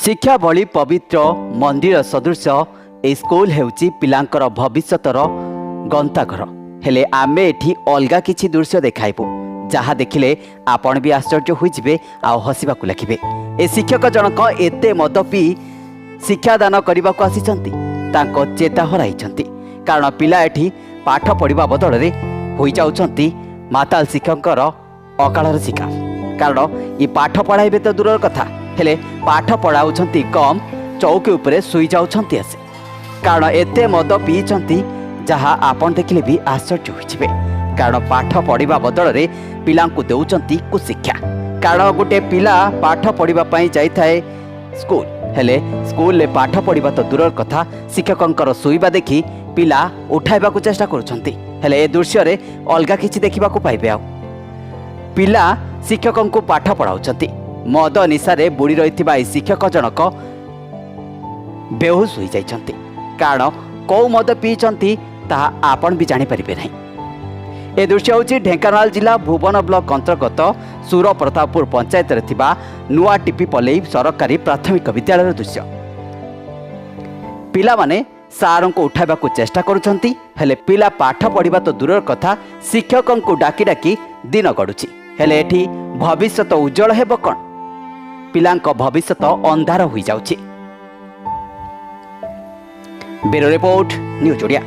शिक्षा भली पवित्र मंदिर सदृश ए स्कूल हेउची पिलांकर भविष्यतर गंताघर हेले आमे एठी अलगा किछि दृश्य देखाइबो जहा देखिले आपण भी आश्चर्य होइजिबे आ हसिबाकु लागिबे। ए शिक्षक जनक एते मद पी शिक्षादान करबाकु आसीचंती तांको चेता हराइचंती कारण पिला एठी पाठ पढ़िबा बदल रे होई जाउचंती माताल शिक्षककर अकालर शिकार। कारण ये पाठ पढ़ाइबे तो दूर कथा हेले पाठ पढ़ाउछंती कम चौकी उपरे सुई जाउछंती आसे कारण एते मद पीचंती जहा आपण देखिले भी आश्चर्य होइछिबे। कारण पाठ पढ़िबा बदल रे पिलांकु देउछंती कुशिक्षा। कारण गोटे पिला पाठ पढ़िबा पई जाई थाए स्कूल हेले स्कूल ले पाठ पढ़िबा तो दूर कथा शिक्षकंकर सुईबा देखि पिला उठाइबाकु चेष्टा करूछंती हेले ए दृश्य रे अलगा किछि देखिबाकु पाइबे। आ पिला शिक्षकंकु पाठ पढ़ाउछंती मद निशारे बुड़ी रही शिक्षक जनक बेहोश हो जाइछंती कारण कौ मद पीचंती ताहा आपण भी जानि परिबे नहीं। ए दृश्य होची ढेंकानाल जिला भुवन ब्लॉक अंतर्गत सुर प्रतापपुर पंचायत रे थिबा नुआ टीपी पल्लई सरकारी प्राथमिक विद्यालय दृश्य। पिला माने सारों को उठाइबा को चेष्टा करूछंती हेले पिला पाठ पढ़िबा तो दूर कथा शिक्षकों को डाकी डाकी दिन गडुची हेले एठी भविष्य उज्जवल हेबो कोन पिलांक भविष्य अंधार होई जाउची। Bureau report news Odia.